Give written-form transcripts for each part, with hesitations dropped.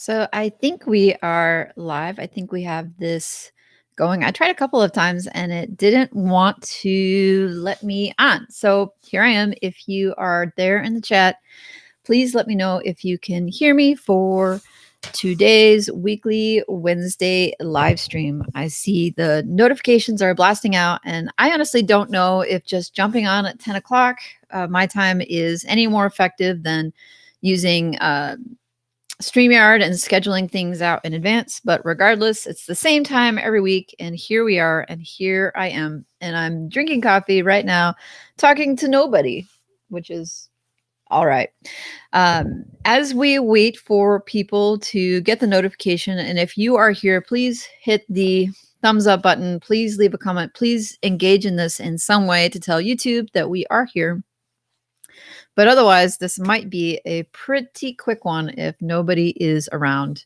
So I think we are live. I think we have this going. I tried a couple of times and it didn't want to let me on. So here I am. If you are there in the chat, please let me know if you can hear me for today's weekly Wednesday live stream. I see the notifications are blasting out, and I honestly don't know if just jumping on at 10 o'clock my time is any more effective than using StreamYard and scheduling things out in advance. But regardless, it's the same time every week. And here we are. And here I am. And I'm drinking coffee right now, talking to nobody, which is all right. As we wait for people to get the notification, and if you are here, please hit the thumbs up button. Please leave a comment. Please engage in this in some way to tell YouTube that we are here. But otherwise, this might be a pretty quick one if nobody is around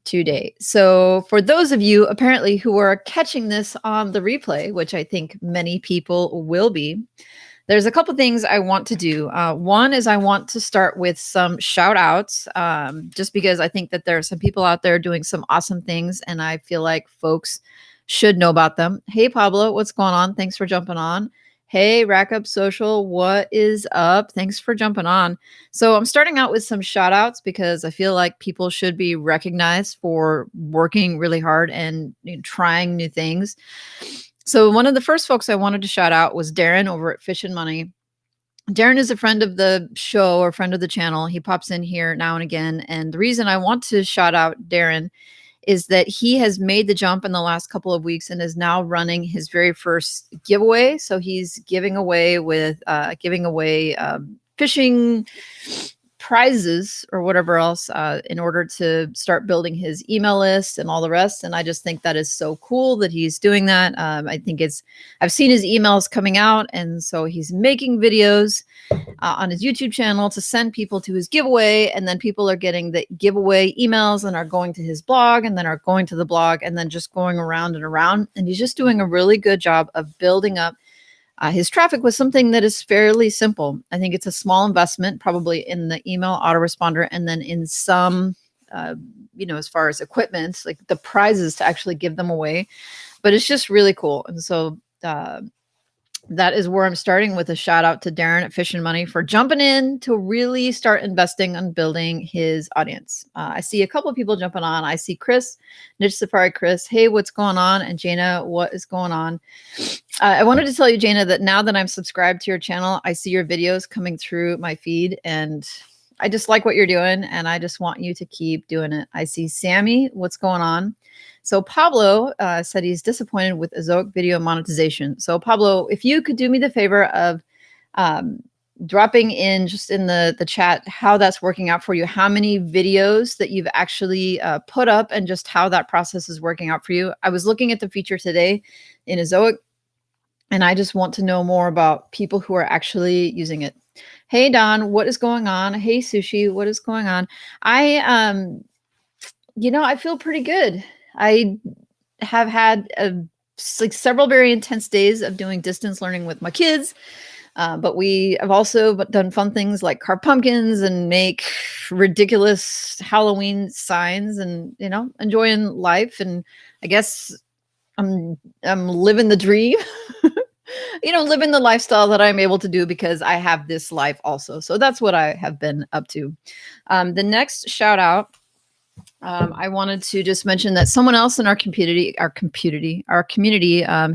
today. So for those of you apparently who are catching this on the replay, which I think many people will be, there's a couple things I want to do. One is I want to start with some shout outs, just because I think that there are some people out there doing some awesome things and I feel like folks should know about them. Hey, Pablo, what's going on? Thanks for jumping on. Hey, Rack Up Social, what is up? Thanks for jumping on. So I'm starting out with some shout outs because I feel like people should be recognized for working really hard and trying new things. So one of the first folks I wanted to shout out was Darren over at Fish and Money. Darren is a friend of the show or friend of the channel. He pops in here now and again. And the reason I want to shout out Darren is that he has made the jump in the last couple of weeks and is now running his very first giveaway. So he's giving away fishing prizes or whatever else in order to start building his email list and all the rest. And I just think that is so cool that he's doing that. I think I've seen his emails coming out, and so he's making videos on his YouTube channel to send people to his giveaway, and then people are getting the giveaway emails and are going to his blog and then are going to the blog and then just going around and around. And he's just doing a really good job of building up his traffic with something that is fairly simple. I think it's a small investment, probably in the email autoresponder, and then in some, as far as equipment, like the prizes to actually give them away. But it's just really cool. And so that is where I'm starting with a shout out to Darren at Fish and Money for jumping in to really start investing on building his audience. I see a couple of people jumping on. I see Chris, Niche Safari Chris. Hey, what's going on? And Jana, what is going on? I wanted to tell you, Jana, that now that I'm subscribed to your channel, I see your videos coming through my feed, and I just like what you're doing, and I just want you to keep doing it. I see Sammy, what's going on? So Pablo said he's disappointed with Ezoic video monetization. So Pablo, if you could do me the favor of dropping in just in the chat how that's working out for you, how many videos that you've actually put up, and just how that process is working out for you. I was looking at the feature today in Ezoic, and I just want to know more about people who are actually using it. Hey, Don, what is going on? Hey, Sushi, what is going on? I feel pretty good. I have had several very intense days of doing distance learning with my kids, but we have also done fun things like carve pumpkins and make ridiculous Halloween signs, and enjoying life. And I guess I'm living the dream, living the lifestyle that I'm able to do because I have this life also. So that's what I have been up to. The next shout out. I wanted to just mention that someone else in our community,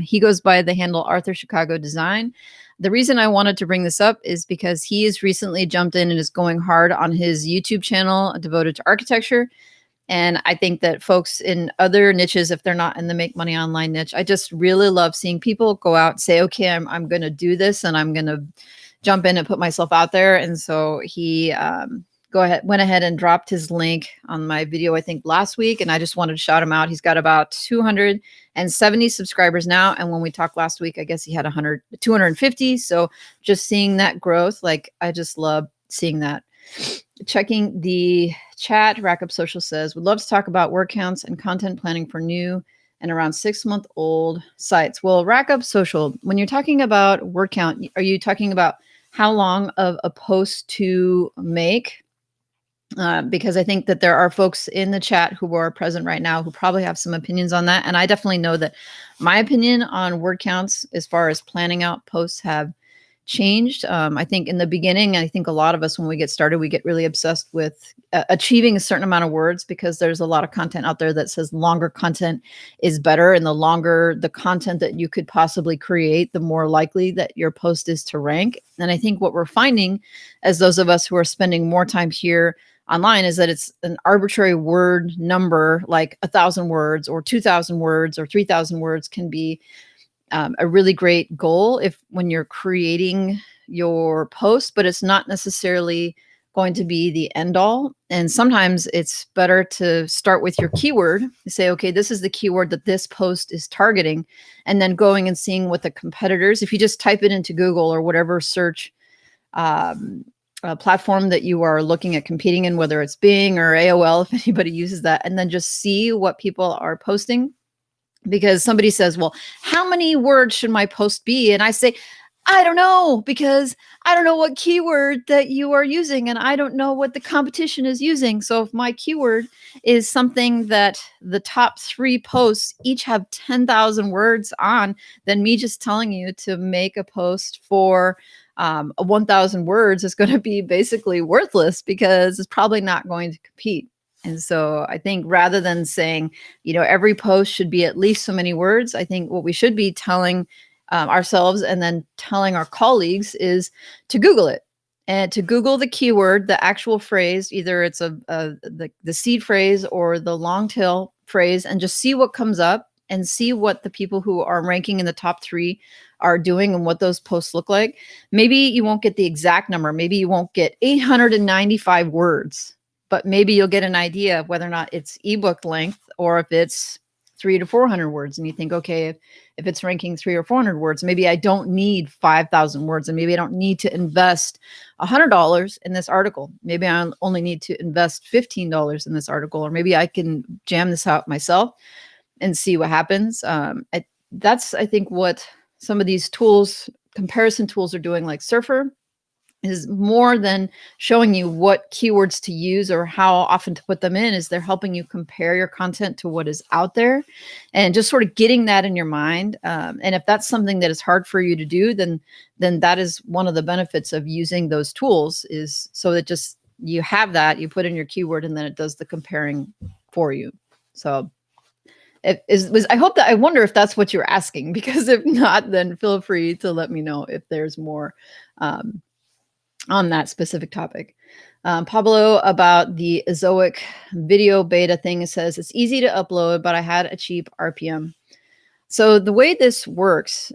he goes by the handle Arthur Chicago Design. The reason I wanted to bring this up is because he has recently jumped in and is going hard on his YouTube channel devoted to architecture. And I think that folks in other niches, if they're not in the make money online niche, I just really love seeing people go out and say, okay, I'm going to do this, and I'm going to jump in and put myself out there. And so he went ahead and dropped his link on my video, I think last week. And I just wanted to shout him out. He's got about 270 subscribers now. And when we talked last week, I guess he had 250. So just seeing that growth, like I just love seeing that. Checking the chat, Rack Up Social says, would love to talk about word counts and content planning for new and around 6-month-old sites. Well, Rack Up Social, when you're talking about word count, are you talking about how long of a post to make? because I think that there are folks in the chat who are present right now who probably have some opinions on that. And I definitely know that my opinion on word counts as far as planning out posts have changed. I think in the beginning, I think a lot of us, when we get started, we get really obsessed with achieving a certain amount of words, because there's a lot of content out there that says longer content is better. And the longer the content that you could possibly create, the more likely that your post is to rank. And I think what we're finding, as those of us who are spending more time here online, is that it's an arbitrary word number, like 1,000 words or 2,000 words or 3,000 words can be a really great goal if when you're creating your post, but it's not necessarily going to be the end all. And sometimes it's better to start with your keyword. You say, okay, this is the keyword that this post is targeting, and then going and seeing what the competitors, if you just type it into Google or whatever search platform that you are looking at competing in, whether it's Bing or AOL, if anybody uses that, and then just see what people are posting. Because somebody says, well, how many words should my post be? And I say, I don't know, because I don't know what keyword that you are using, and I don't know what the competition is using. So if my keyword is something that the top 3 posts each have 10,000 words on, then me just telling you to make a post for 1,000 words is going to be basically worthless, because it's probably not going to compete. And so I think rather than saying, every post should be at least so many words, I think what we should be telling ourselves and then telling our colleagues is to Google it, and to Google the keyword, the actual phrase, either it's the seed phrase or the long tail phrase, and just see what comes up and see what the people who are ranking in the top 3 are doing and what those posts look like. Maybe you won't get the exact number. Maybe you won't get 895 words. But maybe you'll get an idea of whether or not it's ebook length or if it's 300 to 400 words. And you think, okay, if it's ranking 300 or 400 words, maybe I don't need 5,000 words, and maybe I don't need to invest $100 in this article. Maybe I only need to invest $15 in this article, or maybe I can jam this out myself and see what happens. That's, I think, what some of these tools, comparison tools, are doing, like Surfer, is more than showing you what keywords to use or how often to put them in, is they're helping you compare your content to what is out there and just sort of getting that in your mind. And if that's something that is hard for you to do, then that is one of the benefits of using those tools, is so that just you have that, you put in your keyword, and then it does the comparing for you. So I wonder if that's what you're asking, because if not, then feel free to let me know if there's more on that specific topic. Pablo, about the Ezoic video beta thing, says it's easy to upload, but I had a cheap RPM. So the way this works,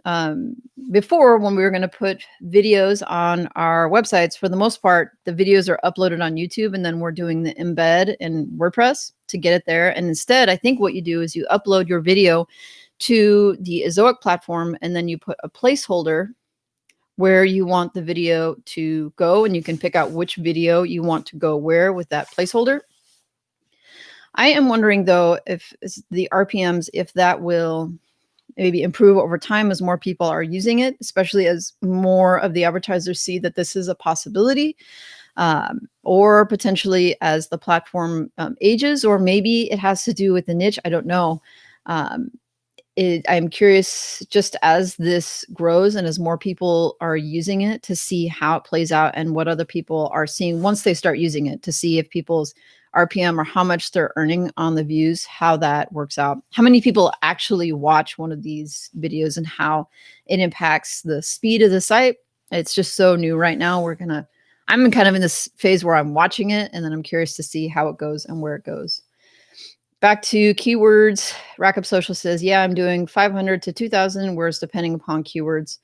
before, when we were going to put videos on our websites, for the most part, the videos are uploaded on YouTube, and then we're doing the embed in WordPress to get it there. And instead, I think what you do is you upload your video to the Ezoic platform, and then you put a placeholder where you want the video to go, and you can pick out which video you want to go where with that placeholder. I am wondering, though, if the RPMs, if that will maybe improve over time as more people are using it, especially as more of the advertisers see that this is a possibility, or potentially as the platform ages, or maybe it has to do with the niche. I don't know. I'm curious, just as this grows and as more people are using it, to see how it plays out and what other people are seeing once they start using it, to see if people's RPM or how much they're earning on the views, how that works out, how many people actually watch one of these videos, and how it impacts the speed of the site. It's just so new right now. I'm kind of in this phase where I'm watching it, and then I'm curious to see how it goes and where it goes. Back to keywords, Rackup Social says, yeah, I'm doing 500 to 2,000 words depending upon keywords.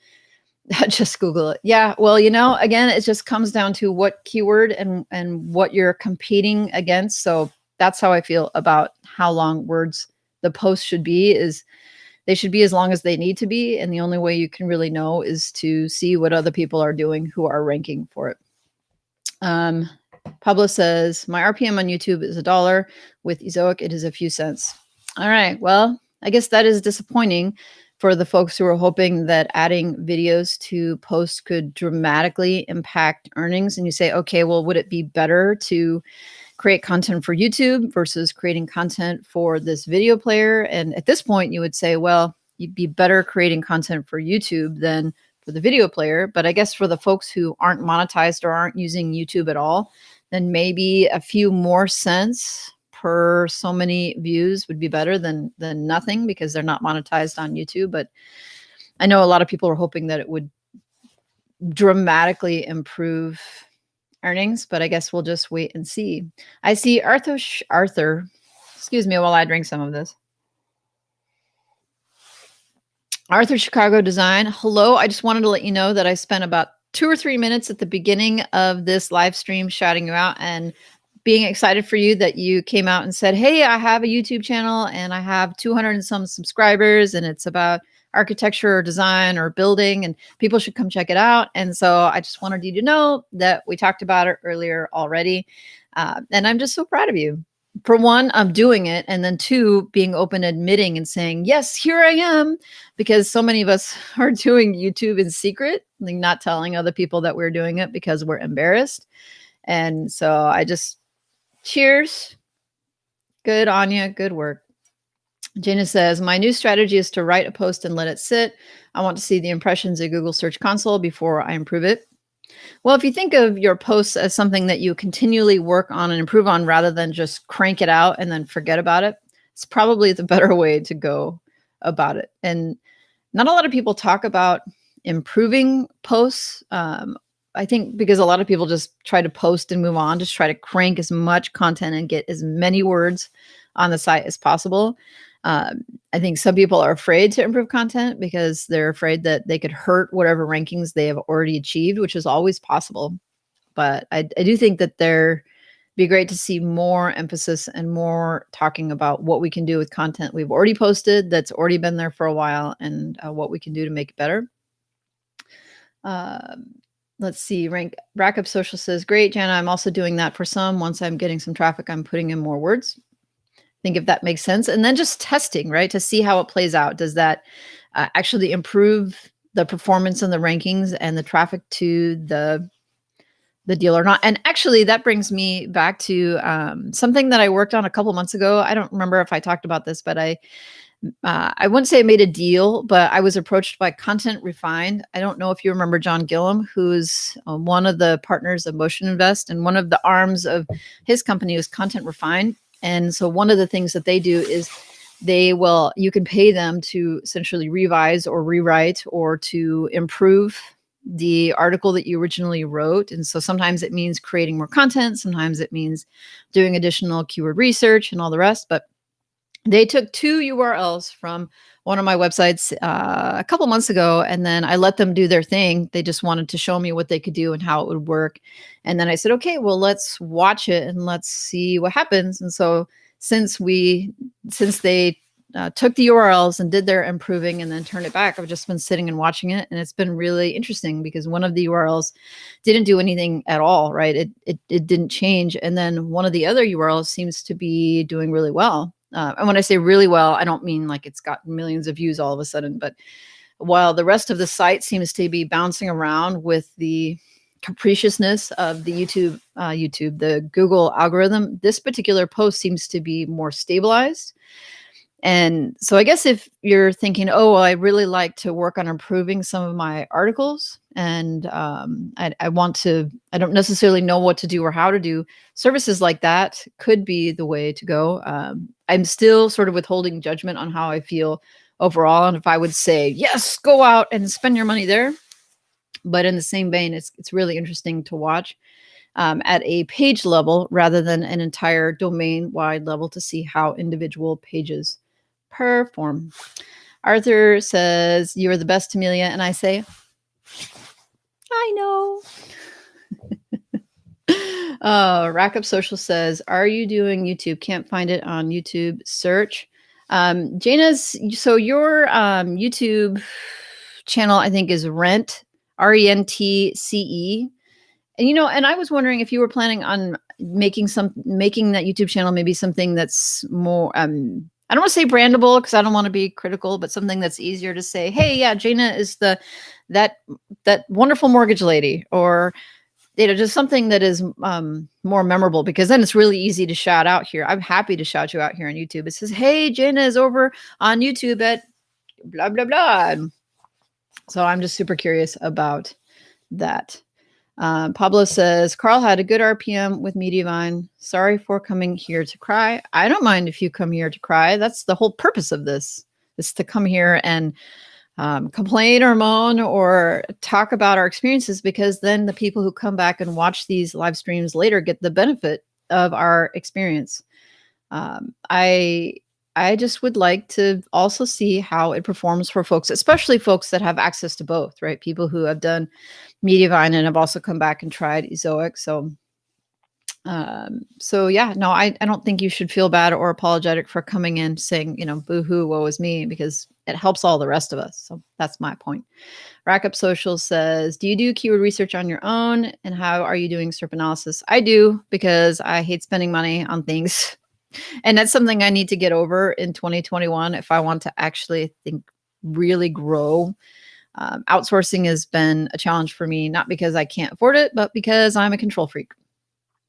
Just Google it. Yeah, well, again, it just comes down to what keyword and what you're competing against. So that's how I feel about how long words the post should be, is they should be as long as they need to be. And the only way you can really know is to see what other people are doing who are ranking for it. Pablo says, my RPM on YouTube is $1. With Ezoic, it is a few cents. All right. Well, I guess that is disappointing for the folks who are hoping that adding videos to posts could dramatically impact earnings. And you say, okay, well, would it be better to create content for YouTube versus creating content for this video player. And at this point, you would say, well, you'd be better creating content for YouTube than for the video player. But I guess for the folks who aren't monetized or aren't using YouTube at all, then maybe a few more cents per so many views would be better than nothing, because they're not monetized on YouTube. But I know a lot of people are hoping that it would dramatically improve earnings, but I guess we'll just wait and see. I see Arthur, excuse me while I drink some of this. Arthur Chicago Design. Hello. I just wanted to let you know that I spent about 2 or 3 minutes at the beginning of this live stream shouting you out and being excited for you that you came out and said, hey, I have a YouTube channel and I have 200 and some subscribers and it's about architecture or design or building and people should come check it out. And so I just wanted you to know that we talked about it earlier already. And I'm just so proud of you. For one, I'm doing it. And then two, being open, admitting and saying, yes, here I am. Because so many of us are doing YouTube in secret, like not telling other people that we're doing it because we're embarrassed. And so I just, cheers. Good on you. Good work. Jana says, my new strategy is to write a post and let it sit. I want to see the impressions in Google Search Console before I improve it. Well, if you think of your posts as something that you continually work on and improve on rather than just crank it out and then forget about it, it's probably the better way to go about it. And not a lot of people talk about improving posts. I think because a lot of people just try to post and move on, just try to crank as much content and get as many words on the site as possible. I think some people are afraid to improve content because they're afraid that they could hurt whatever rankings they have already achieved, which is always possible. But I do think that there be great to see more emphasis and more talking about what we can do with content we've already posted that's already been there for a while and what we can do to make it better. Let's see, Rack Up Social says, great, Jana, I'm also doing that for some. Once I'm getting some traffic, I'm putting in more words. Think if that makes sense. And then just testing, right, to see how it plays out. Does that actually improve the performance and the rankings and the traffic to the deal or not? And actually, that brings me back to something that I worked on a couple months ago. I don't remember if I talked about this, but I wouldn't say I made a deal, but I was approached by Content Refined. I don't know if you remember John Gillum, who's one of the partners of Motion Invest, and one of the arms of his company is Content Refined. And so one of the things that they do is you can pay them to essentially revise or rewrite or to improve the article that you originally wrote. And so sometimes it means creating more content. Sometimes it means doing additional keyword research and all the rest. But they took 2 URLs from one of my websites a couple months ago, and then I let them do their thing. They just wanted to show me what they could do and how it would work. And then I said, okay, well, let's watch it and let's see what happens. And so since they took the URLs and did their improving and then turned it back, I've just been sitting and watching it. And it's been really interesting because one of the URLs didn't do anything at all, right? It didn't change. And then one of the other URLs seems to be doing really well. And when I say really well, I don't mean like it's got millions of views all of a sudden, but while the rest of the site seems to be bouncing around with the capriciousness of the the Google algorithm, this particular post seems to be more stabilized. And so I guess if you're thinking, oh, well, I really like to work on improving some of my articles and I don't necessarily know what to do or how to do, services like that could be the way to go. I'm still sort of withholding judgment on how I feel overall. And if I would say, yes, go out and spend your money there. But in the same vein, it's really interesting to watch at a page level rather than an entire domain-wide level to see how individual pages perform. Arthur says, you are the best, Emilia. And I say, I know. Rack Up Social says, are you doing YouTube? Can't find it on YouTube search. Jana's, so your YouTube channel, I think, is Rent, RENTCE. And, and I was wondering if you were planning on making that YouTube channel maybe something that's more, I don't want to say brandable because I don't want to be critical, but something that's easier to say, hey, yeah, Jana is that wonderful mortgage lady, or just something that is more memorable, because then it's really easy to shout out here. I'm happy to shout you out here on YouTube. It says, hey, Jana is over on YouTube at blah, blah, blah. So I'm just super curious about that. Pablo says, Carl had a good RPM with Mediavine. Sorry for coming here to cry. I don't mind if you come here to cry. That's the whole purpose of this, is to come here and complain or moan or talk about our experiences, because then the people who come back and watch these live streams later get the benefit of our experience. I just would like to also see how it performs for folks, especially folks that have access to both, right? People who have done Mediavine and have also come back and tried Ezoic. So yeah, no, I don't think you should feel bad or apologetic for coming in saying, boo-hoo, woe is me, because it helps all the rest of us. So that's my point. Rack Up Social says, do you do keyword research on your own? And how are you doing SERP analysis? I do, because I hate spending money on things. And that's something I need to get over in 2021 if I want to actually really grow. Outsourcing has been a challenge for me, not because I can't afford it, but because I'm a control freak.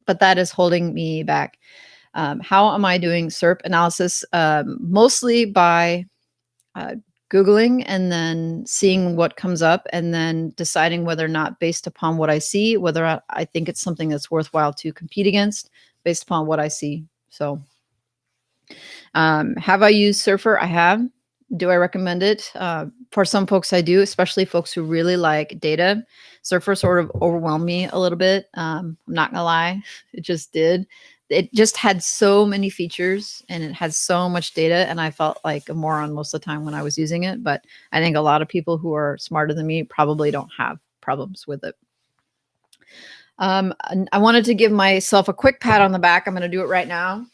But that is holding me back. How am I doing SERP analysis? Mostly by Googling and then seeing what comes up and then deciding whether or not, based upon what I see, whether I think it's something that's worthwhile to compete against based upon what I see. So have I used Surfer? I have. Do I recommend it? For some folks, I do, especially folks who really like data. Surfer sort of overwhelmed me a little bit. I'm not gonna lie, it just did. It just had so many features and it had so much data, and I felt like a moron most of the time when I was using it. But I think a lot of people who are smarter than me probably don't have problems with it. I wanted to give myself a quick pat on the back. I'm going to do it right now,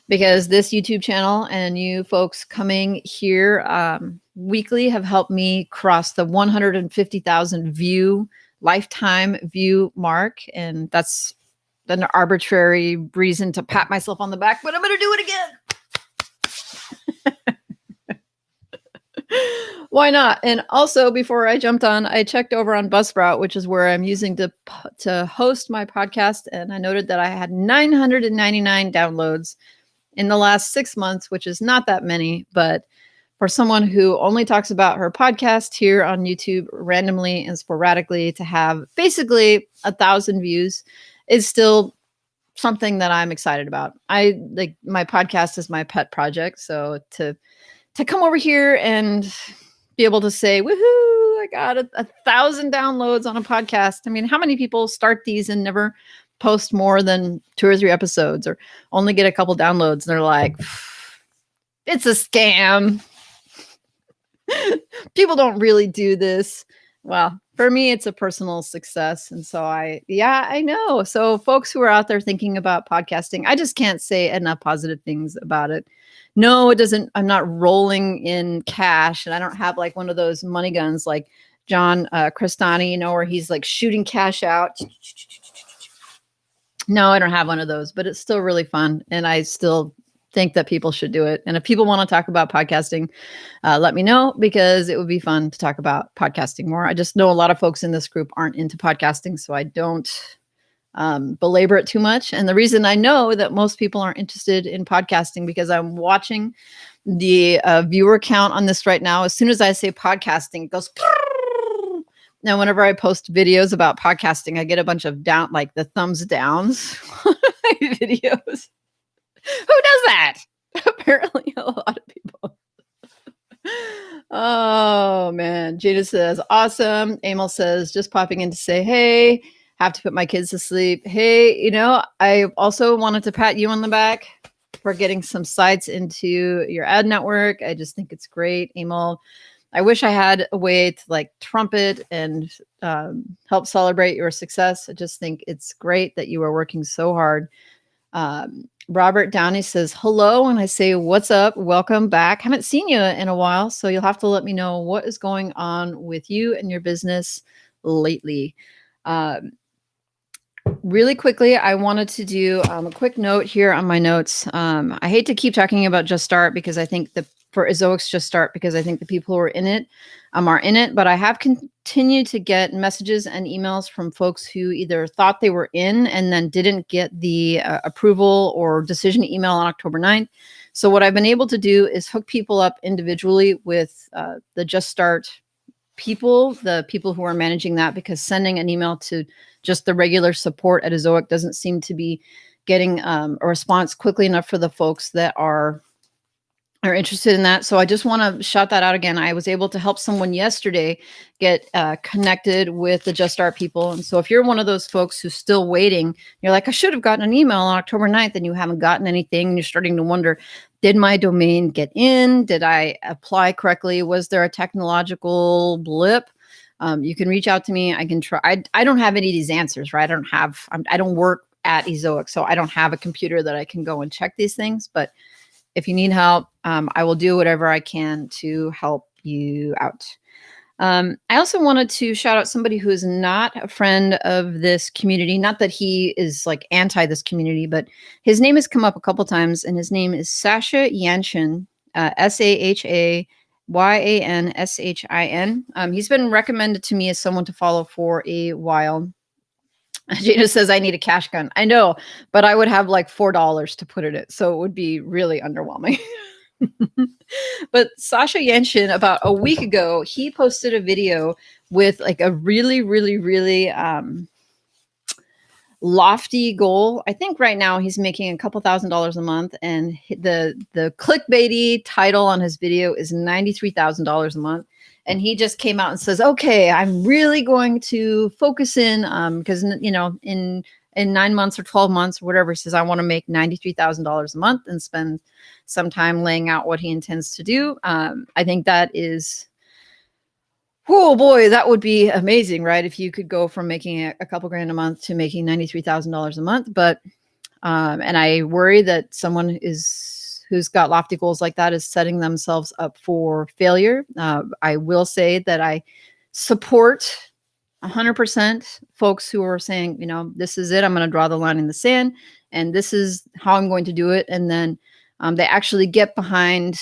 because this YouTube channel and you folks coming here weekly have helped me cross the 150,000 lifetime view mark. And that's an arbitrary reason to pat myself on the back, but I'm going to do it again. Why not? And also, before I jumped on, I checked over on Buzzsprout, which is where I'm using to host my podcast. And I noted that I had 999 downloads in the last 6 months, which is not that many, but for someone who only talks about her podcast here on YouTube randomly and sporadically, to have basically 1,000 views is still something that I'm excited about. I like, my podcast is my pet project. So to come over here and be able to say, woohoo, I got 1,000 downloads on a podcast. I mean, how many people start these and never post more than 2 or 3 episodes, or only get a couple downloads, and they're like, it's a scam. People don't really do this. Well, for me, it's a personal success. And so I know. So folks who are out there thinking about podcasting, I just can't say enough positive things about it. No, it doesn't. I'm not rolling in cash, and I don't have like one of those money guns like John Crestani, where he's like shooting cash out. No, I don't have one of those, but it's still really fun. And I still think that people should do it. And if people want to talk about podcasting, let me know, because it would be fun to talk about podcasting more. I just know a lot of folks in this group aren't into podcasting, so I don't belabor it too much. And the reason I know that most people aren't interested in podcasting, because I'm watching the viewer count on this right now. As soon as I say podcasting, it goes. Now, whenever I post videos about podcasting, I get a bunch of like the thumbs downs on my videos. Who does that? Apparently a lot of people. Oh, man. Jada says, awesome. Emil says, just popping in to say, hey, have to put my kids to sleep. Hey, I also wanted to pat you on the back for getting some sites into your ad network. I just think it's great, Emil. I wish I had a way to like trumpet and help celebrate your success. I just think it's great that you are working so hard. Robert Downey says, hello. And I say, what's up? Welcome back. Haven't seen you in a while. So you'll have to let me know what is going on with you and your business lately. Really quickly, I wanted to do a quick note here on my notes. I hate to keep talking about Just Start because I think for Ezoic's Just Start, because I think the people who are in it are in it. But I have continued to get messages and emails from folks who either thought they were in and then didn't get the approval or decision email on October 9th. So what I've been able to do is hook people up individually with the Just Start people, the people who are managing that, because sending an email to just the regular support at Ezoic doesn't seem to be getting a response quickly enough for the folks that are interested in that. So I just want to shout that out again. I was able to help someone yesterday get connected with the Just Start people. And so if you're one of those folks who's still waiting, you're like, I should have gotten an email on October 9th and you haven't gotten anything. And you're starting to wonder, did my domain get in? Did I apply correctly? Was there a technological blip? You can reach out to me. I can try. I don't have any of these answers, right? I don't work at Ezoic, so I don't have a computer that I can go and check these things. But if you need help, I will do whatever I can to help you out. I also wanted to shout out somebody who is not a friend of this community. Not that he is like anti this community, but his name has come up a couple times, and his name is Sasha Yanshin, SAHAYANSHIN. He's been recommended to me as someone to follow for a while. Jada says, I need a cash gun. I know, but I would have like $4 to put in it. So it would be really underwhelming. But Sasha Yanshin, about a week ago, he posted a video with like a really, really, really lofty goal. I think right now he's making a couple $1,000s a month, and the clickbaity title on his video is $93,000 a month. And he just came out and says, okay, I'm really going to focus in because, you know, in 9 months or 12 months or whatever, he says, I want to make $93,000 a month and spend some time laying out what he intends to do. I think that is, oh boy, that would be amazing, right? If you could go from making a couple grand a month to making $93,000 a month. But, and I worry that someone who's got lofty goals like that is setting themselves up for failure. I will say that I support 100% folks who are saying, you know, this is it. I'm going to draw the line in the sand, and this is how I'm going to do it. And then they actually get behind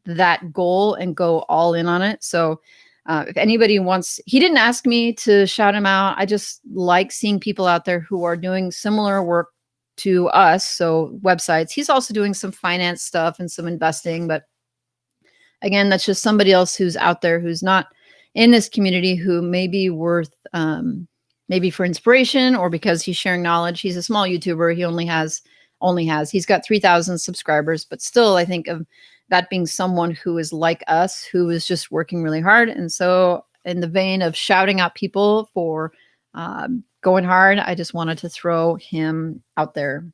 that goal and go all in on it. So if anybody wants, he didn't ask me to shout him out. I just like seeing people out there who are doing similar work to us. So websites. He's also doing some finance stuff and some investing, but again, that's just somebody else who's out there who's not in this community, who may be worth maybe for inspiration or because he's sharing knowledge. He's a small YouTuber. He he's got 3,000 subscribers, but still I think of that being someone who is like us, who is just working really hard. And so in the vein of shouting out people for going hard, I just wanted to throw him out there.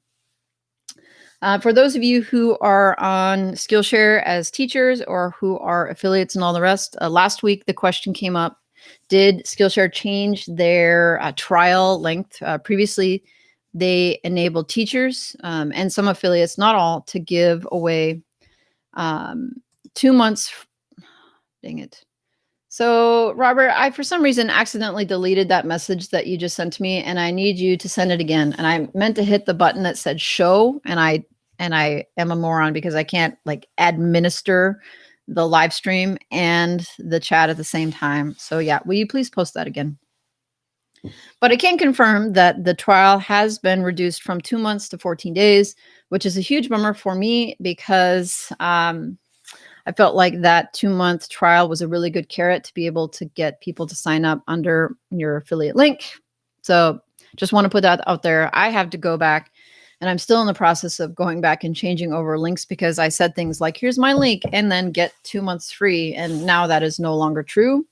For those of you who are on Skillshare as teachers or who are affiliates and all the rest, last week the question came up, did Skillshare change their trial length? Previously, they enabled teachers and some affiliates, not all, to give away 2 months. Dang it. So, Robert, I, for some reason, accidentally deleted that message that you just sent to me, and I need you to send it again. And I meant to hit the button that said show, and I am a moron because I can't like administer the live stream and the chat at the same time. So yeah, will you please post that again? But I can confirm that the trial has been reduced from 2 months to 14 days, which is a huge bummer for me because I felt like that 2-month trial was a really good carrot to be able to get people to sign up under your affiliate link. So just want to put that out there. I have to go back, and I'm still in the process of going back and changing over links because I said things like, here's my link, and then get 2 months free. And now that is no longer true.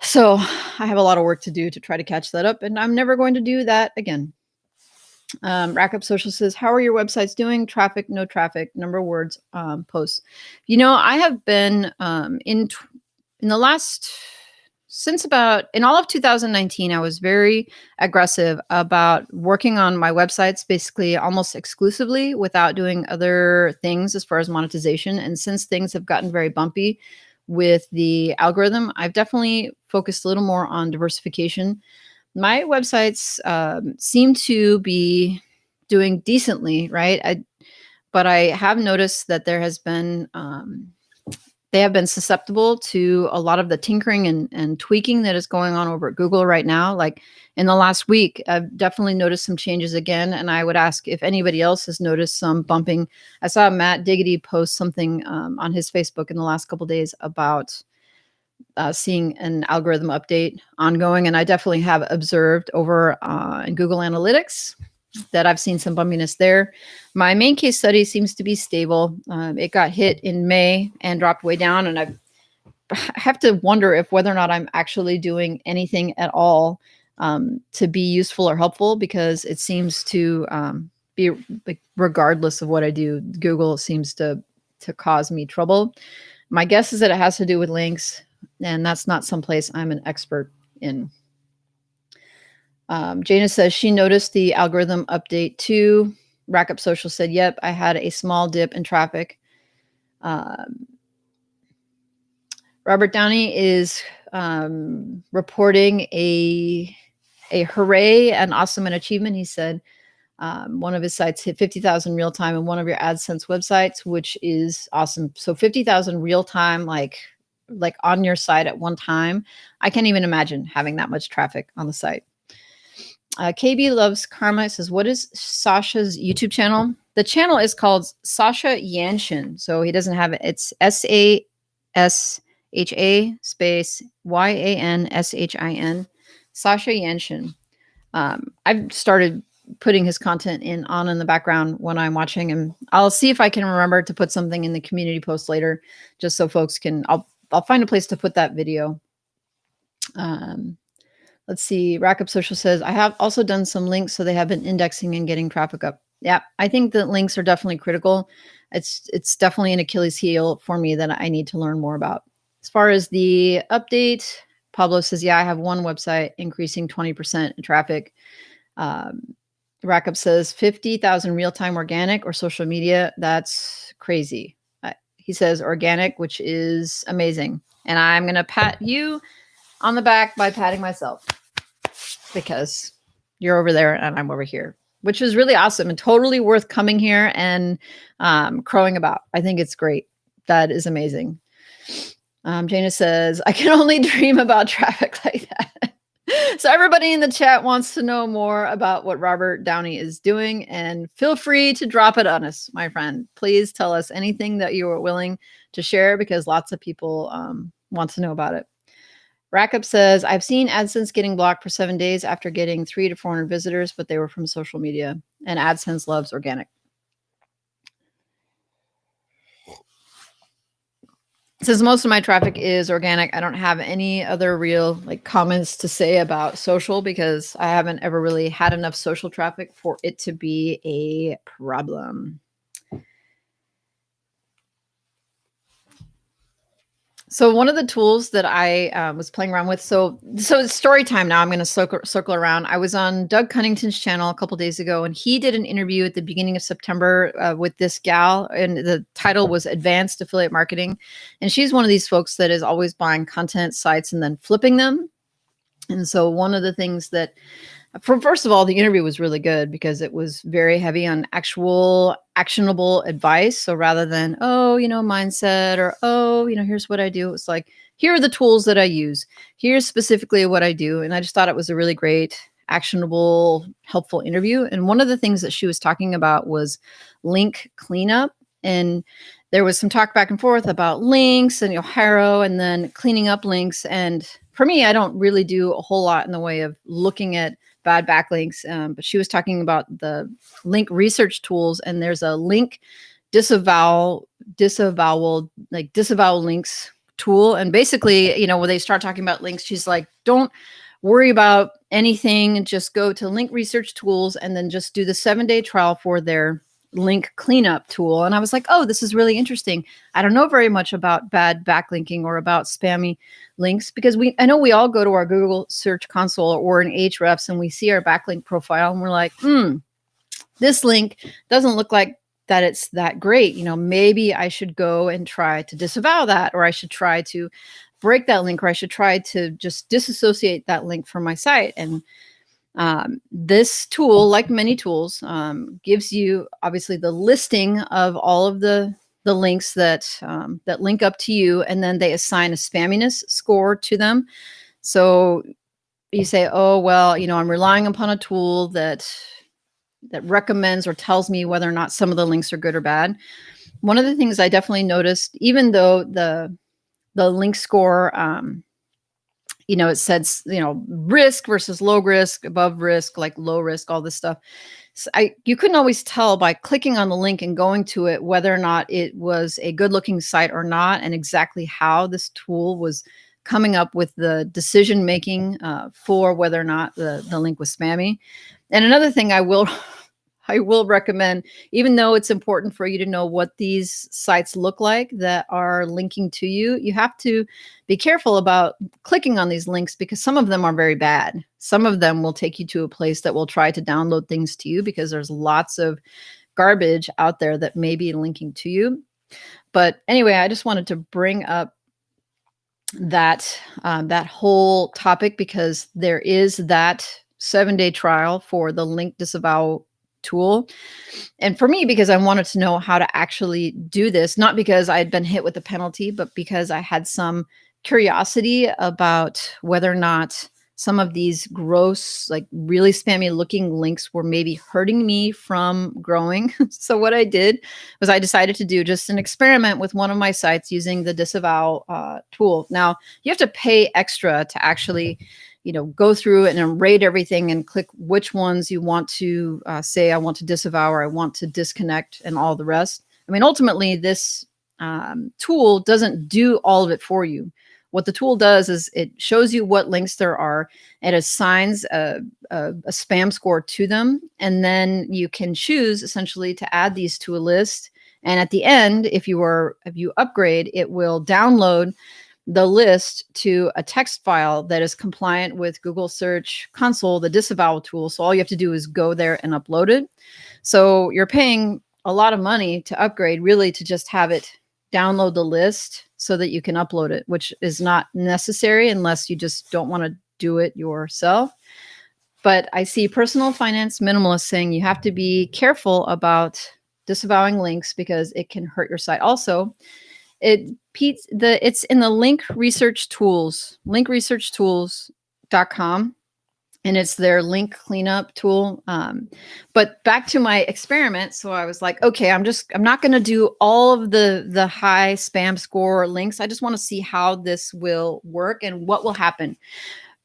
So I have a lot of work to do to try to catch that up, and I'm never going to do that again. Rack Up Social says, how are your websites doing? Traffic, no traffic, number of words, posts. You know, I have been in the last, in all of 2019, I was very aggressive about working on my websites, basically almost exclusively without doing other things as far as monetization. And since things have gotten very bumpy with the algorithm, I've definitely focused a little more on diversification. my websites seem to be doing decently, right? But I have noticed that there has been they have been susceptible to a lot of the tinkering and tweaking that is going on over at Google right now. Like in the last week, I've definitely noticed some changes again. And I would ask if anybody else has noticed some bumping. I saw Matt Diggity post something on his Facebook in the last couple of days about seeing an algorithm update ongoing. And I definitely have observed over in Google Analytics that I've seen some bumpiness there. My main case study seems to be stable. It got hit in May and dropped way down. And I have to wonder if whether or not I'm actually doing anything at all to be useful or helpful, because it seems to be like, regardless of what I do, Google seems to cause me trouble. My guess is that it has to do with links, and that's not someplace I'm an expert in. Jana says she noticed the algorithm update too. Rack Up Social said, yep, I had a small dip in traffic. Robert Downey is reporting a hooray, an awesome achievement. He said one of his sites hit 50,000 real time in one of your AdSense websites, which is awesome. So 50,000 real time, like on your site at one time. I can't even imagine having that much traffic on the site. KB Loves Karma says, what is Sasha's YouTube channel? The channel is called Sasha Yanshin. So he doesn't have it. It's SASHA space YANSHIN. Sasha Yanshin. I've started putting his content on in the background when I'm watching him. I'll see if I can remember to put something in the community post later, just so folks can, I'll find a place to put that video. Let's see. Rack Up Social says, I have also done some links, so they have been indexing and getting traffic up. Yeah, I think that links are definitely critical. It's definitely an Achilles heel for me that I need to learn more about. As far as the update, Pablo says, yeah, I have one website increasing 20% in traffic. Rack Up says 50,000 real-time organic or social media. That's crazy. He says organic, which is amazing. And I'm going to pat you on the back by patting myself, because you're over there and I'm over here, which is really awesome and totally worth coming here and crowing about. I think it's great. That is amazing. Jana says, I can only dream about traffic like that. So everybody in the chat wants to know more about what Robert Downey is doing, and feel free to drop it on us, my friend. Please tell us anything that you are willing to share, because lots of people want to know about it. Rack Up says, I've seen AdSense getting blocked for 7 days after getting 300 to 400 visitors, but they were from social media, and AdSense loves organic. Since most of my traffic is organic, I don't have any other real comments to say about social, because I haven't ever really had enough social traffic for it to be a problem. So one of the tools that I was playing around with, so it's story time now. I'm going to circle around. I was on Doug Cunnington's channel a couple days ago, and he did an interview at the beginning of September with this gal, and the title was Advanced Affiliate Marketing. And she's one of these folks that is always buying content sites and then flipping them. And so one of the things that, first of all, the interview was really good because it was very heavy on actual actionable advice. So rather than, mindset, or, here's what I do, it's like, here are the tools that I use. Here's specifically what I do. And I just thought it was a really great, actionable, helpful interview. And one of the things that she was talking about was link cleanup. And there was some talk back and forth about links and Ohio, and then cleaning up links. And for me, I don't really do a whole lot in the way of looking at bad backlinks. But she was talking about the link research tools, and there's a link disavowal links tool. And basically, when they start talking about links, she's like, don't worry about anything. Just go to link research tools and then just do the 7-day trial for their link cleanup tool. And I was like, oh, this is really interesting. I don't know very much about bad backlinking or about spammy links, because I know we all go to our Google Search Console or in Ahrefs and we see our backlink profile and we're like, this link doesn't look like that it's that great. Maybe I should go and try to disavow that, or I should try to break that link, or I should try to just disassociate that link from my site. And this tool, like many tools, gives you obviously the listing of all of the links that that link up to you, and then they assign a spamminess score to them. So you say, oh, well, I'm relying upon a tool that recommends or tells me whether or not some of the links are good or bad. One of the things I definitely noticed, even though the link score, it says, risk versus low risk, above risk, like low risk, all this stuff. So you couldn't always tell by clicking on the link and going to it whether or not it was a good looking site or not, and exactly how this tool was coming up with the decision making for whether or not the link was spammy. And another thing I will recommend, even though it's important for you to know what these sites look like that are linking to you, you have to be careful about clicking on these links, because some of them are very bad. Some of them will take you to a place that will try to download things to you, because there's lots of garbage out there that may be linking to you. But anyway, I just wanted to bring up that whole topic, because there is that 7-day trial for the link disavow tool. And for me, because I wanted to know how to actually do this, not because I had been hit with a penalty, but because I had some curiosity about whether or not some of these gross, like really spammy looking links were maybe hurting me from growing. So what I did was I decided to do just an experiment with one of my sites using the disavow tool. Now, you have to pay extra to actually go through it and rate everything and click which ones you want to say, I want to disavow, or I want to disconnect, and all the rest. I mean, ultimately, this tool doesn't do all of it for you. What the tool does is it shows you what links there are. It assigns a spam score to them, and then you can choose essentially to add these to a list. And at the end, if you upgrade, it will download the list to a text file that is compliant with Google Search Console, the disavowal tool. So all you have to do is go there and upload it. So you're paying a lot of money to upgrade, really, to just have it download the list so that you can upload it, which is not necessary unless you just don't want to do it yourself. But I see Personal Finance Minimalist saying you have to be careful about disavowing links because it can hurt your site. Also, it's in the link research tools, linkresearchtools.com, and it's their link cleanup tool. But back to my experiment. So I was like, okay, I'm not going to do all of the high spam score links. I just want to see how this will work and what will happen.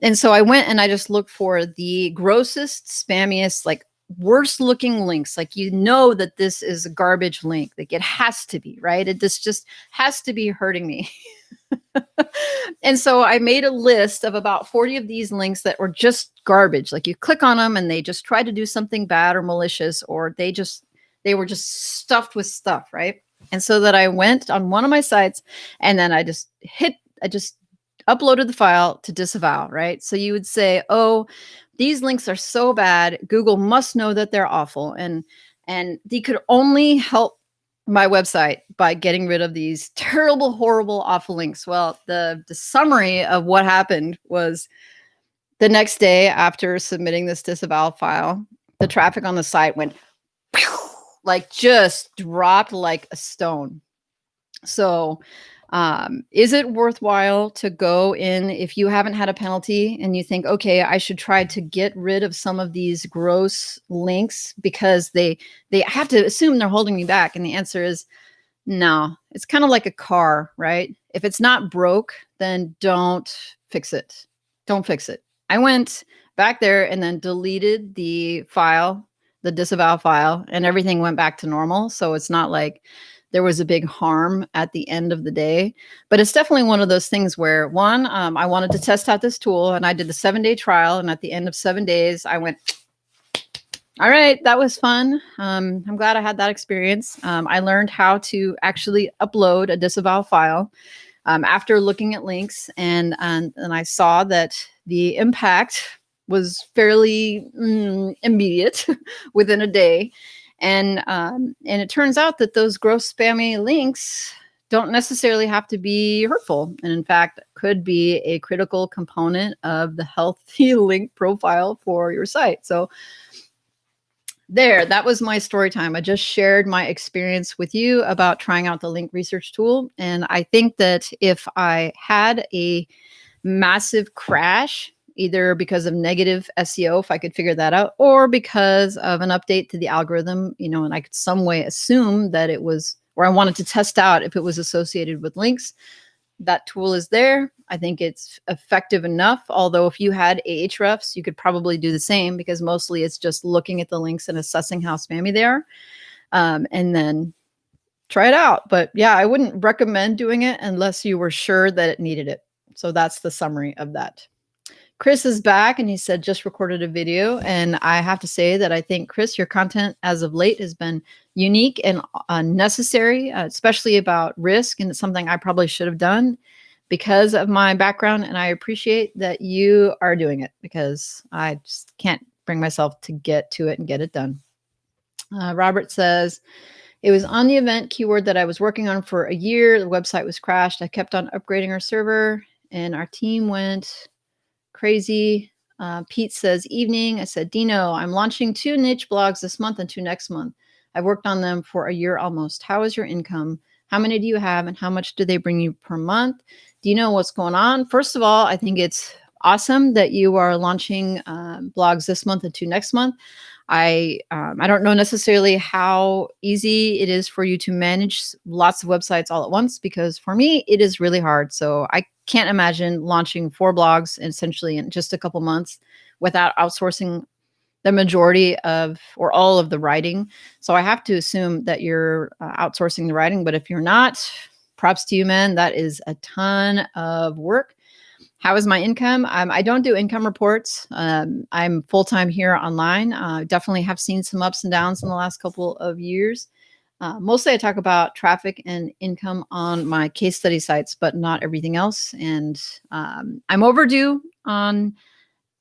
And so I went and I just looked for the grossest, spammiest, like worst looking links. Like, that this is a garbage link. Like, it has to be, right? This just has to be hurting me. And so I made a list of about 40 of these links that were just garbage. Like, you click on them and they just try to do something bad or malicious, or they were just stuffed with stuff, right? And so that I went on one of my sites and then I just uploaded the file to disavow, right? So you would say, oh, these links are so bad, Google must know that they're awful. And they could only help my website by getting rid of these terrible, horrible, awful links. Well, the summary of what happened was, the next day after submitting this disavow file, the traffic on the site went like, just dropped like a stone. So is it worthwhile to go in if you haven't had a penalty and you think, okay, I should try to get rid of some of these gross links because they have to assume they're holding me back? And the answer is no. It's kind of like a car, right? If it's not broke, then don't fix it. Don't fix it. I went back there and then deleted the file, the disavow file, and everything went back to normal. So it's not like there was a big harm at the end of the day. But it's definitely one of those things where, one, I wanted to test out this tool, and I did the 7-day trial. And at the end of 7 days, I went, all right, that was fun. I'm glad I had that experience. I learned how to actually upload a disavow file after looking at links, and I saw that the impact was fairly immediate within a day. And it turns out that those gross spammy links don't necessarily have to be hurtful, and in fact could be a critical component of the healthy link profile for your site. So there, that was my story time. I just shared my experience with you about trying out the link research tool. And I think that if I had a massive crash, either because of negative SEO, if I could figure that out, or because of an update to the algorithm, and I could some way assume that it was, or I wanted to test out if it was associated with links, that tool is there. I think it's effective enough. Although if you had Ahrefs, you could probably do the same, because mostly it's just looking at the links and assessing how spammy they are, and then try it out. But yeah, I wouldn't recommend doing it unless you were sure that it needed it. So that's the summary of that. Chris is back, and he said just recorded a video. And I have to say that I think, Chris, your content as of late has been unique and necessary, especially about risk. And it's something I probably should have done because of my background. And I appreciate that you are doing it, because I just can't bring myself to get to it and get it done. Robert says, it was on the event keyword that I was working on for a year. The website was crashed. I kept on upgrading our server, and our team went crazy. Pete says, evening. I said, Dino, I'm launching 2 niche blogs this month and 2 next month. I've worked on them for a year almost. How is your income? How many do you have, and how much do they bring you per month? Do you know what's going on? First of all, I think it's awesome that you are launching blogs this month and 2 next month. I don't know necessarily how easy it is for you to manage lots of websites all at once, because for me, it is really hard. So I can't imagine launching 4 blogs essentially in just a couple months without outsourcing the majority of, or all of, the writing. So I have to assume that you're outsourcing the writing. But if you're not, props to you, man. That is a ton of work. How is my income? I don't do income reports. I'm full-time here online. Definitely have seen some ups and downs in the last couple of years. Mostly I talk about traffic and income on my case study sites, but not everything else. And I'm overdue on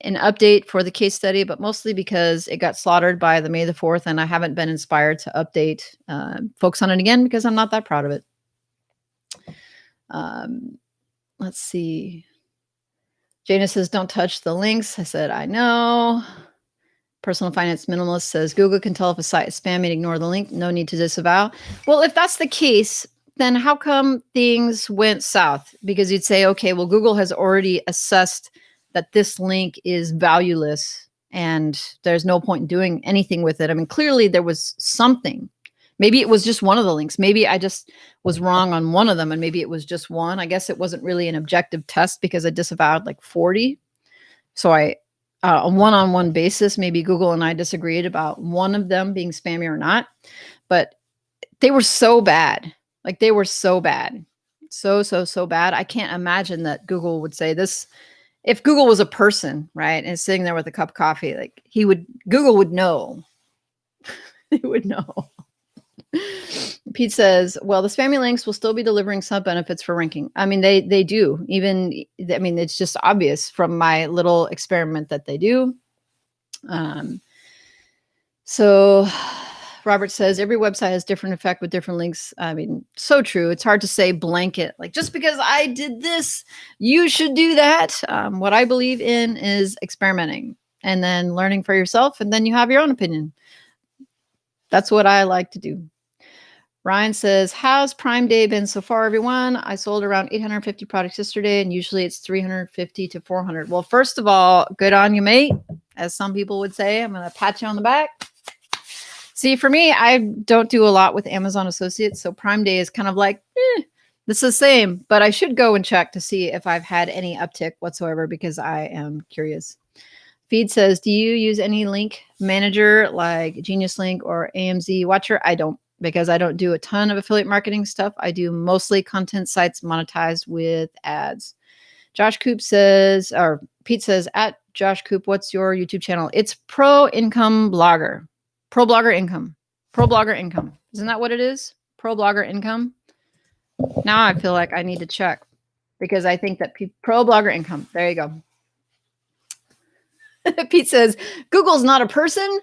an update for the case study, but mostly because it got slaughtered by the May the 4th, and I haven't been inspired to update folks on it again, because I'm not that proud of it. Let's see. Jana says, don't touch the links. I said, I know. Personal Finance Minimalist says, Google can tell if a site is spammy and ignore the link. No need to disavow. Well, if that's the case, then how come things went south? Because you'd say, okay, well, Google has already assessed that this link is valueless and there's no point in doing anything with it. I mean, clearly there was something. Maybe it was just one of the links. Maybe I just was wrong on one of them, and maybe it was just one. I guess it wasn't really an objective test, because I disavowed like 40. So on a one-on-one basis, maybe Google and I disagreed about one of them being spammy or not. But they were so bad. Like, they were so bad. So bad. I can't imagine that Google would say this. If Google was a person, right, and sitting there with a cup of coffee, like, Google would know. They would know. Pete says, well, the spammy links will still be delivering some benefits for ranking. I mean, they do. It's just obvious from my little experiment that they do. So Robert says, every website has different effect with different links. I mean, so true. It's hard to say blanket, like, just because I did this, you should do that. What I believe in is experimenting and then learning for yourself, and then you have your own opinion. That's what I like to do. Ryan says, how's Prime Day been so far, everyone? I sold around 850 products yesterday, and usually it's 350 to 400. Well, first of all, good on you, mate. As some people would say, I'm going to pat you on the back. See, for me, I don't do a lot with Amazon Associates, so Prime Day is kind of like, this is the same. But I should go and check to see if I've had any uptick whatsoever, because I am curious. Feed says, do you use any link manager like Genius Link or AMZ Watcher? I don't, because I don't do a ton of affiliate marketing stuff. I do mostly content sites monetized with ads. Josh Coop says, or Pete says, at Josh Coop, what's your YouTube channel? It's Pro Income Blogger. Pro Blogger Income. Pro Blogger Income. Isn't that what it is? Pro Blogger Income. Now I feel like I need to check, because I think that Pro Blogger Income. There you go. Pete says, Google's not a person.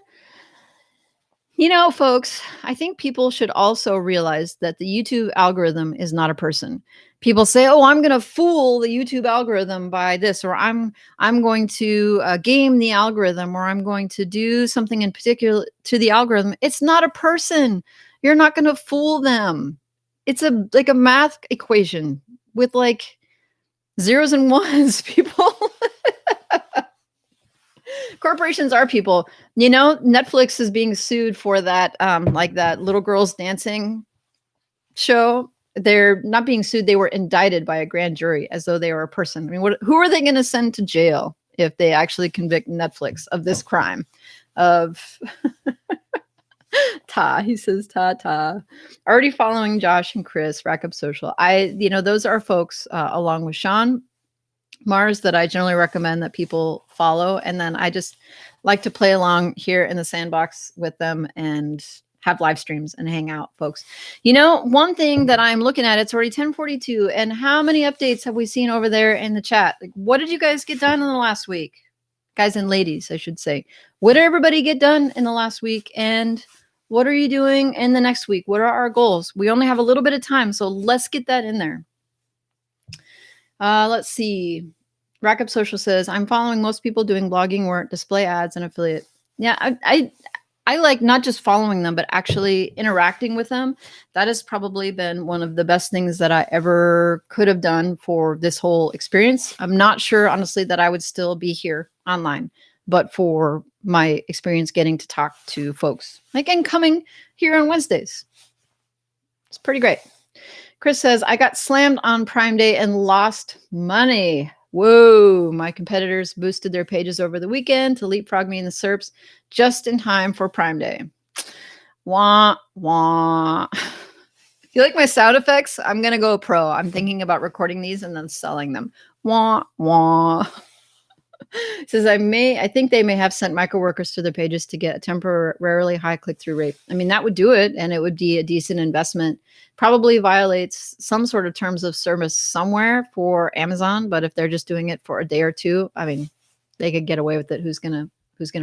Folks, I think people should also realize that the YouTube algorithm is not a person. People say, "Oh, I'm going to fool the YouTube algorithm by this," or I'm going to game the algorithm, or I'm going to do something in particular to the algorithm." It's not a person. You're not going to fool them. It's like a math equation with like zeros and ones, people. Corporations are people. Netflix is being sued for that, like that little girls dancing show. They're not being sued. They were indicted by a grand jury as though they were a person. I mean, who are they going to send to jail if they actually convict Netflix of this crime? Of he says ta. Already following Josh and Chris, Rack Up Social. Those are folks along with Sean Mars that I generally recommend that people follow. And then I just like to play along here in the sandbox with them and have live streams and hang out, folks. One thing that I'm looking at, it's already 10:42. And how many updates have we seen over there in the chat? Like, what did you guys get done in the last week? Guys and ladies, I should say. What did everybody get done in the last week? And what are you doing in the next week? What are our goals? We only have a little bit of time, so let's get that in there. Let's see. Rack Up Social says, I'm following most people doing blogging work, display ads, and affiliate. Yeah, I like not just following them, but actually interacting with them. That has probably been one of the best things that I ever could have done for this whole experience. I'm not sure, honestly, that I would still be here online, but for my experience getting to talk to folks, like, and coming here on Wednesdays. It's pretty great. Chris says, I got slammed on Prime Day and lost money. Whoa, my competitors boosted their pages over the weekend to leapfrog me in the Serps just in time for Prime Day. Wah, wah. If you like my sound effects, I'm going to go pro. I'm thinking about recording these and then selling them. Wah, wah. Says, I think they may have sent micro workers to their pages to get a temporarily high click-through rate. I mean, that would do it, and it would be a decent investment. Probably violates some sort of terms of service somewhere for Amazon, but if they're just doing it for a day or two, I mean, they could get away with it. Who's gonna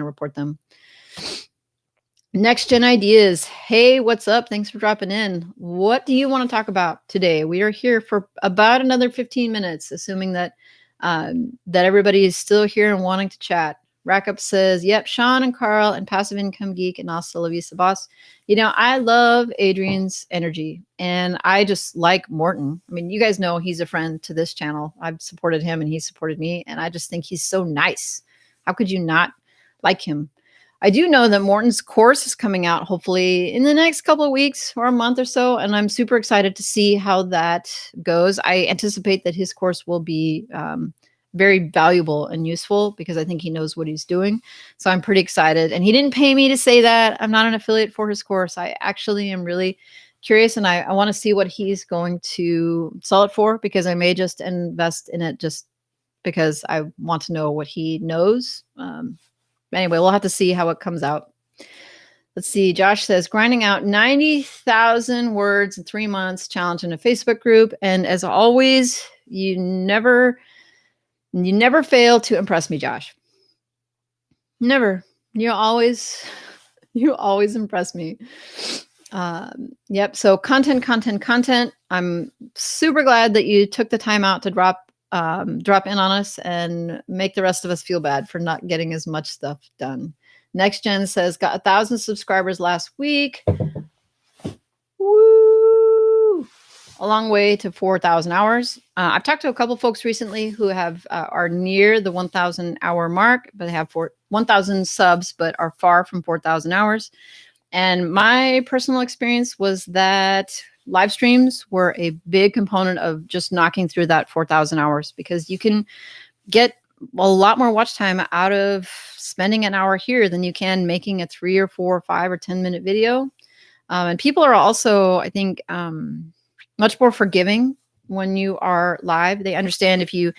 report them? Next Gen Ideas. Hey, what's up? Thanks for dropping in. What do you want to talk about today? We are here for about another 15 minutes, assuming that everybody is still here and wanting to chat. Rackup says, yep, Sean and Carl and Passive Income Geek and also La Vista Boss. I love Adrian's energy and I just like Morton. I mean, you guys know he's a friend to this channel. I've supported him and he supported me. And I just think he's so nice. How could you not like him? I do know that Morton's course is coming out hopefully in the next couple of weeks or a month or so. And I'm super excited to see how that goes. I anticipate that his course will be very valuable and useful because I think he knows what he's doing. So I'm pretty excited. And he didn't pay me to say that. I'm not an affiliate for his course. I actually am really curious and I want to see what he's going to sell it for because I may just invest in it just because I want to know what he knows. Anyway, we'll have to see how it comes out. Let's see. Josh says, grinding out 90,000 words in 3 months, challenge in a Facebook group. And as always, you never fail to impress me, Josh. Never. You always impress me. Yep. So content. I'm super glad that you took the time out to drop in on us and make the rest of us feel bad for not getting as much stuff done. Next Gen says, got 1,000 subscribers last week. Woo! A long way to 4,000 hours. I've talked to a couple folks recently who are near the 1,000 hour mark, but they have 1,000 subs, but are far from 4,000 hours. And my personal experience was that live streams were a big component of just knocking through that 4,000 hours because you can get a lot more watch time out of spending an hour here than you can making a 3 or 4 or 5 or 10 minute video. And people are also, I think, much more forgiving when you are live. They understand if you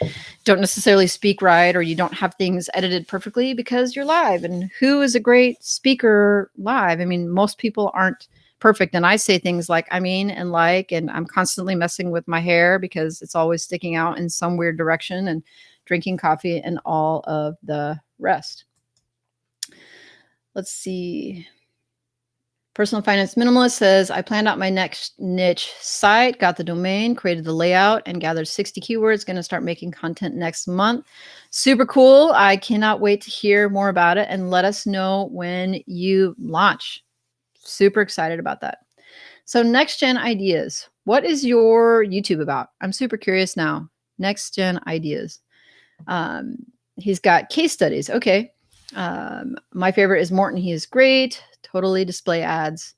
don't necessarily speak right or you don't have things edited perfectly because you're live. And who is a great speaker live? I mean, most people aren't perfect. And I say things like, I mean, and like, and I'm constantly messing with my hair because it's always sticking out in some weird direction and drinking coffee and all of the rest. Let's see. Personal Finance Minimalist says, I planned out my next niche site, got the domain, created the layout, and gathered 60 keywords. Going to start making content next month. Super cool. I cannot wait to hear more about it, and let us know when you launch. Super excited about that. So next gen ideas. What is your YouTube about? I'm super curious now. Next gen ideas. He's got case studies. Okay. My favorite is Morton. He is great. Totally display ads.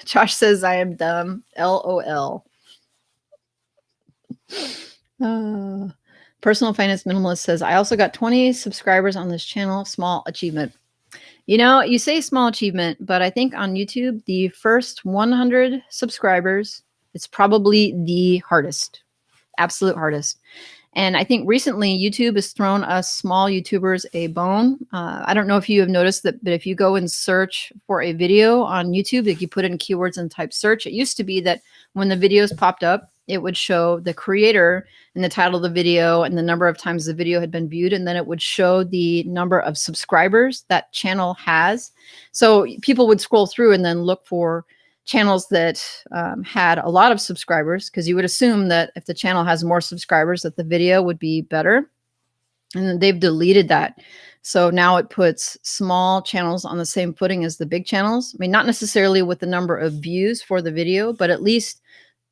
Josh says I am dumb. LOL. Personal Finance Minimalist says, I also got 20 subscribers on this channel. Small achievement. You know, you say small achievement, but I think on YouTube, the first 100 subscribers, it's probably the hardest, absolute hardest. And I think recently YouTube has thrown us small YouTubers a bone. I don't know if you have noticed that, but if you go and search for a video on YouTube, if you put in keywords and type search, it used to be that when the videos popped up, it would show the creator and the title of the video and the number of times the video had been viewed. And then it would show the number of subscribers that channel has. So people would scroll through and then look for channels that had a lot of subscribers, because you would assume that if the channel has more subscribers that the video would be better. And they've deleted that. So now it puts small channels on the same footing as the big channels. I mean, not necessarily with the number of views for the video, but at least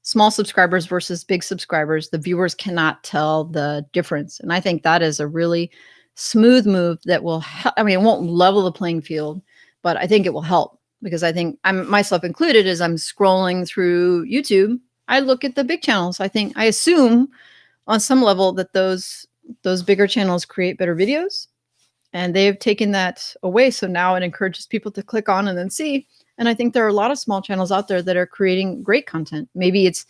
small subscribers versus big subscribers, the viewers cannot tell the difference. And I think that is a really smooth move that will help. I mean, it won't level the playing field, but I think it will help. Because I think I'm myself included, as I'm scrolling through YouTube, I look at the big channels. I assume on some level that those bigger channels create better videos, and they've taken that away. So now it encourages people to click on and then see. And I think there are a lot of small channels out there that are creating great content. Maybe it's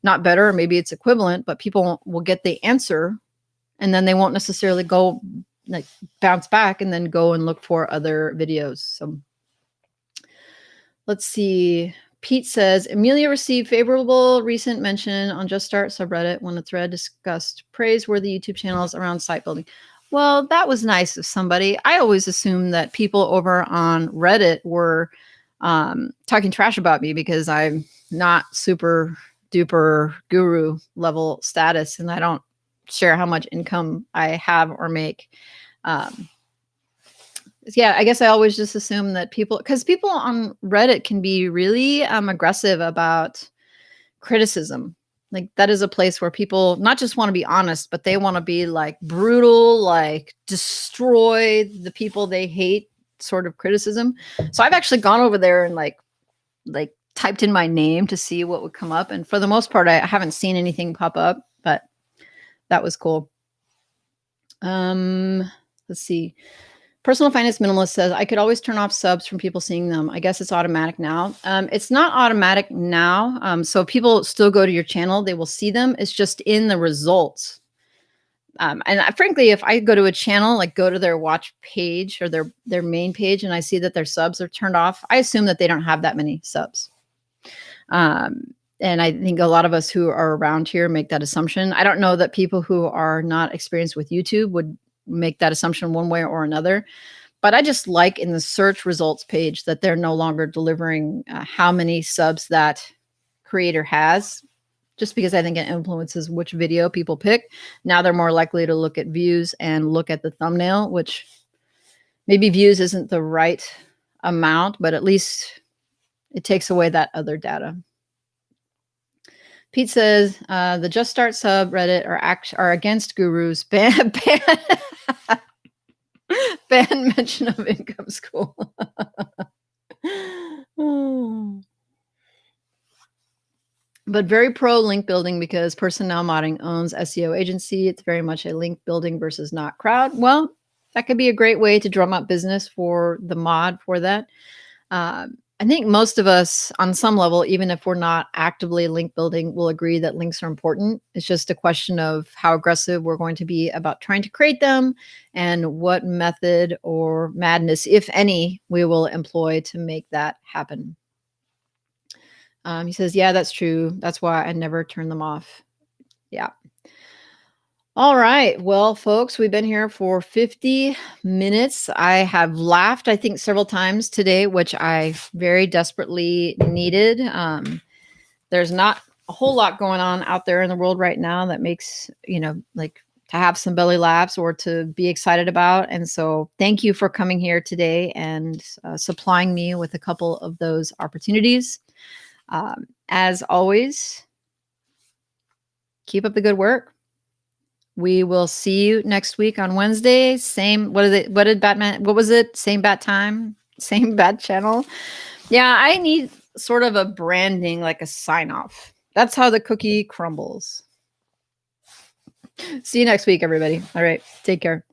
not better, or maybe it's equivalent, but people will get the answer, and then they won't necessarily go like bounce back and then go and look for other videos. So let's see. Pete says, Emilia received favorable recent mention on Just Start subreddit when a thread discussed praiseworthy YouTube channels around site building. Well, that was nice of somebody. I always assumed that people over on Reddit were talking trash about me because I'm not super duper guru level status, and I don't share how much income I have or make. Yeah, I guess I always just assume that because people on Reddit can be really aggressive about criticism. Like, that is a place where people not just want to be honest, but they want to be like brutal, like destroy the people they hate sort of criticism. So I've actually gone over there and like typed in my name to see what would come up. And for the most part, I haven't seen anything pop up, but that was cool. Let's see. Personal Finance Minimalist says, I could always turn off subs from people seeing them. I guess it's automatic now. It's not automatic now. So people still go to your channel. They will see them. It's just in the results. Frankly, if I go to a channel, like go to their watch page or their main page, and I see that their subs are turned off, I assume that they don't have that many subs. And I think a lot of us who are around here make that assumption. I don't know that people who are not experienced with YouTube would make that assumption one way or another. But I just like in the search results page that they're no longer delivering how many subs that creator has, just because I think it influences which video people pick. Now they're more likely to look at views and look at the thumbnail, which maybe views isn't the right amount, but at least it takes away that other data. Pete says, the Just Start subreddit are against gurus. Ban mention of income school. But very pro link building because Personnel Modding owns SEO agency. It's very much a link building versus not crowd. Well, that could be a great way to drum up business for the mod for that. I think most of us on some level, even if we're not actively link building, will agree that links are important. It's just a question of how aggressive we're going to be about trying to create them and what method or madness, if any, we will employ to make that happen. He says, yeah, that's true. That's why I never turn them off. Yeah. All right. Well, folks, we've been here for 50 minutes. I have laughed, I think, several times today, which I very desperately needed. There's not a whole lot going on out there in the world right now that makes, like to have some belly laughs or to be excited about. And so thank you for coming here today and supplying me with a couple of those opportunities. As always, keep up the good work. We will see you next week on Wednesday. Same, what is it? What did Batman, what was it? Same bat time, same bat channel. Yeah, I need sort of a branding, like a sign off. That's how the cookie crumbles. See you next week, everybody. All right. Take care.